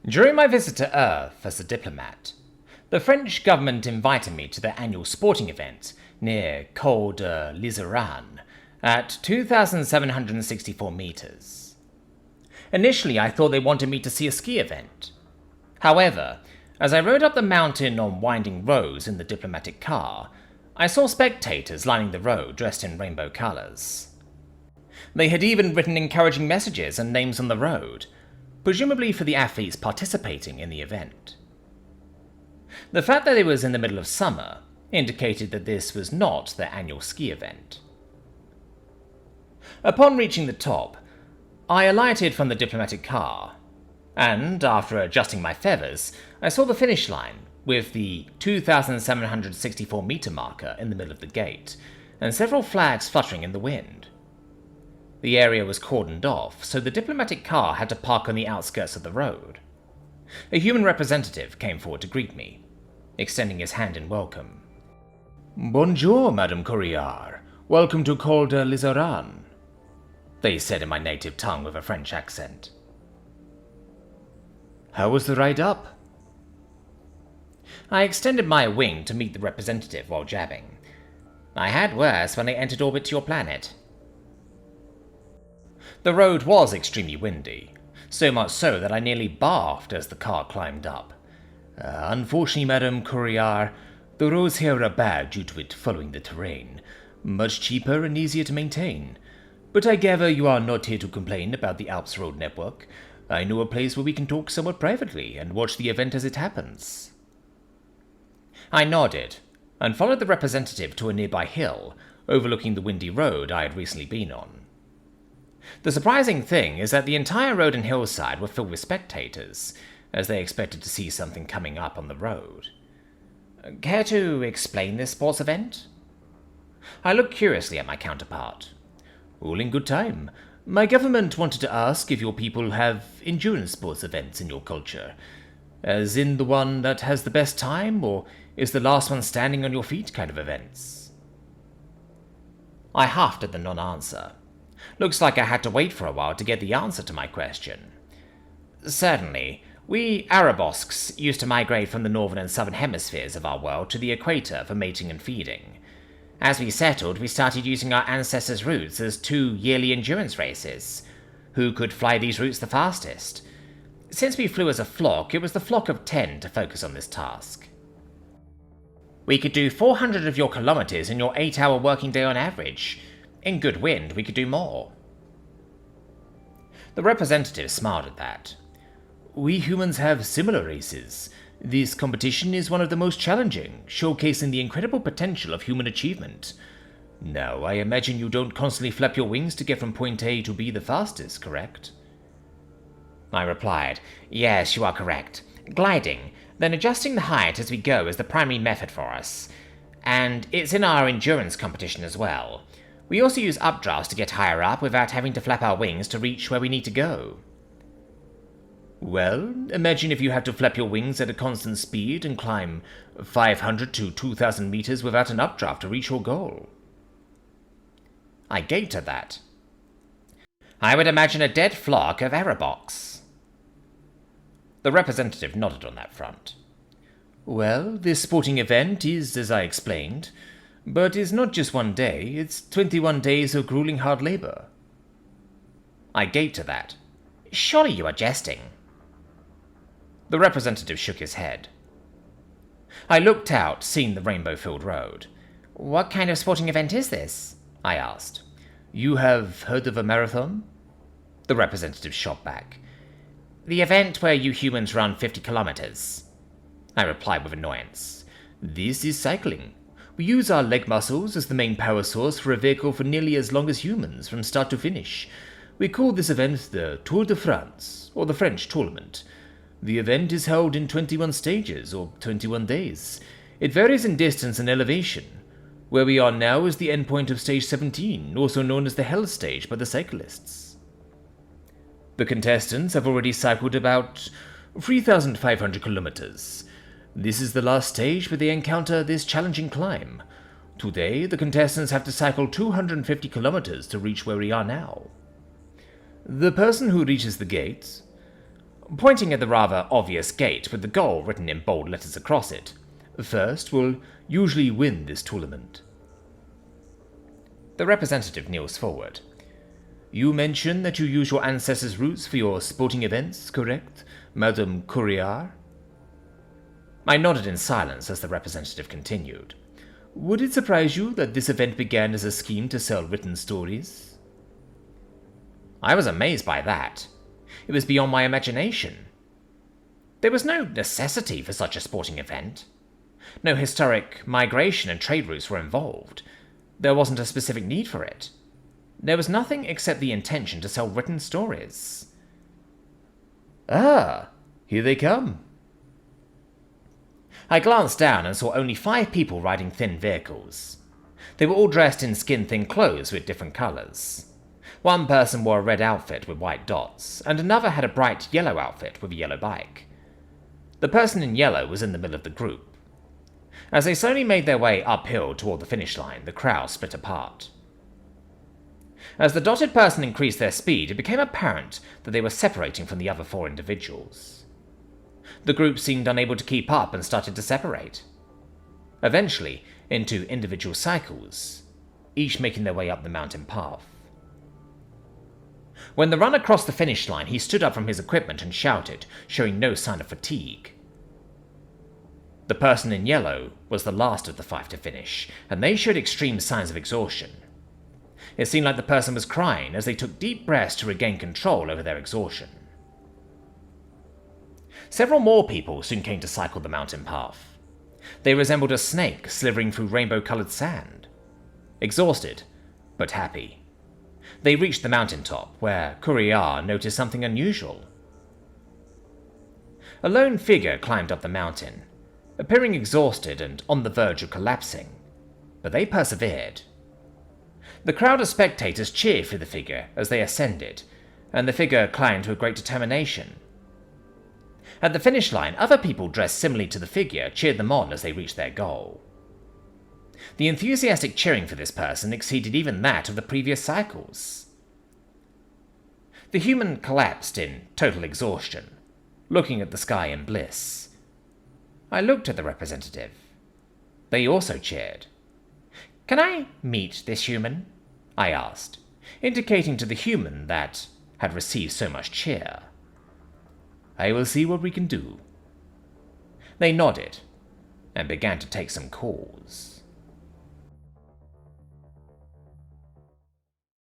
During my visit to Earth as a diplomat, the French government invited me to their annual sporting event near Col de Liseran at 2,764 meters. Initially, I thought they wanted me to see a ski event. However, as I rode up the mountain on winding roads in the diplomatic car, I saw spectators lining the road dressed in rainbow colors. They had even written encouraging messages and names on the road, presumably for the athletes participating in the event. The fact that it was in the middle of summer indicated that this was not their annual ski event. Upon reaching the top, I alighted from the diplomatic car, and after adjusting my feathers, I saw the finish line with the 2,764 meter marker in the middle of the gate, and several flags fluttering in the wind. The area was cordoned off, so the diplomatic car had to park on the outskirts of the road. A human representative came forward to greet me, extending his hand in welcome. "Bonjour, Madame Courier. Welcome to Col de Liseran," they said in my native tongue with a French accent. "How was the ride up?" I extended my wing to meet the representative while jabbing. "I had worse when I entered orbit to your planet." The road was extremely windy, so much so that I nearly barfed as the car climbed up. Unfortunately, Madame Courier, the roads here are bad due to it following the terrain. Much cheaper and easier to maintain. But I gather you are not here to complain about the Alps road network. I know a place where we can talk somewhat privately and watch the event as it happens." I nodded, and followed the representative to a nearby hill, overlooking the windy road I had recently been on. The surprising thing is that the entire road and hillside were filled with spectators, as they expected to see something coming up on the road. "Care to explain this sports event?" I looked curiously at my counterpart. "All in good time. My government wanted to ask if your people have endurance sports events in your culture, as in the one that has the best time, or is the last one standing on your feet kind of events." I huffed at the non-answer. Looks like I had to wait for a while to get the answer to my question. "Certainly. We Arabosks used to migrate from the northern and southern hemispheres of our world to the equator for mating and feeding. As we settled, we started using our ancestors' routes as 2 yearly endurance races. Who could fly these routes the fastest? Since we flew as a flock, it was the flock of 10 to focus on this task. We could do 400 of your kilometers in your 8-hour working day on average. In good wind, we could do more." The representative smiled at that. "We humans have similar races. This competition is one of the most challenging, showcasing the incredible potential of human achievement. Now, I imagine you don't constantly flap your wings to get from point A to B the fastest, correct?" I replied, "Yes, you are correct. Gliding, then adjusting the height as we go is the primary method for us. And it's in our endurance competition as well. We also use updrafts to get higher up without having to flap our wings to reach where we need to go." "Well, imagine if you had to flap your wings at a constant speed and climb 500 to 2,000 meters without an updraft to reach your goal." I gaped at that. "I would imagine a dead flock of Araboks." The representative nodded on that front. "Well, this sporting event is, as I explained, but it's not just one day, it's 21 days of grueling hard labor." I gaped at that. "Surely you are jesting." The representative shook his head. I looked out, seeing the rainbow-filled road. "What kind of sporting event is this?" I asked. "You have heard of a marathon?" The representative shot back. "The event where you humans run 50 kilometers. I replied with annoyance. "This is cycling. We use our leg muscles as the main power source for a vehicle for nearly as long as humans, from start to finish. We call this event the Tour de France, or the French tournament. The event is held in 21 stages, or 21 days. It varies in distance and elevation. Where we are now is the endpoint of stage 17, also known as the Hell stage by the cyclists. The contestants have already cycled about 3,500 kilometers. This is the last stage where they encounter this challenging climb. Today, the contestants have to cycle 250 kilometers to reach where we are now. The person who reaches the gate... pointing at the rather obvious gate with the goal written in bold letters across it. First will usually win this tournament. The representative kneels forward. You mentioned that you use your ancestors' roots for your sporting events, correct, Madame Courier? I nodded in silence as the representative continued. Would it surprise you that this event began as a scheme to sell written stories? I was amazed by that. It was beyond my imagination. There was no necessity for such a sporting event. No historic migration and trade routes were involved. There wasn't a specific need for it. There was nothing except the intention to sell written stories. Ah, here they come. I glanced down and saw only 5 people riding thin vehicles. They were all dressed in skin-thin clothes with different colours. One person wore a red outfit with white dots, and another had a bright yellow outfit with a yellow bike. The person in yellow was in the middle of the group. As they slowly made their way uphill toward the finish line, the crowd split apart. As the dotted person increased their speed, it became apparent that they were separating from the other 4 individuals. The group seemed unable to keep up and started to separate. Eventually, into individual cycles, each making their way up the mountain path. When the runner crossed the finish line, he stood up from his equipment and shouted, showing no sign of fatigue. The person in yellow was the last of the 5 to finish, and they showed extreme signs of exhaustion. It seemed like the person was crying as they took deep breaths to regain control over their exhaustion. Several more people soon came to cycle the mountain path. They resembled a snake slithering through rainbow-coloured sand. Exhausted, but happy. They reached the mountaintop, where Courier noticed something unusual. A lone figure climbed up the mountain, appearing exhausted and on the verge of collapsing, but they persevered. The crowd of spectators cheered for the figure as they ascended, and the figure climbed with great determination. At the finish line, other people dressed similarly to the figure cheered them on as they reached their goal. The enthusiastic cheering for this person exceeded even that of the previous cycles. The human collapsed in total exhaustion, looking at the sky in bliss. I looked at the representative. They also cheered. Can I meet this human? I asked, indicating to the human that had received so much cheer. I will see what we can do. They nodded and began to take some calls.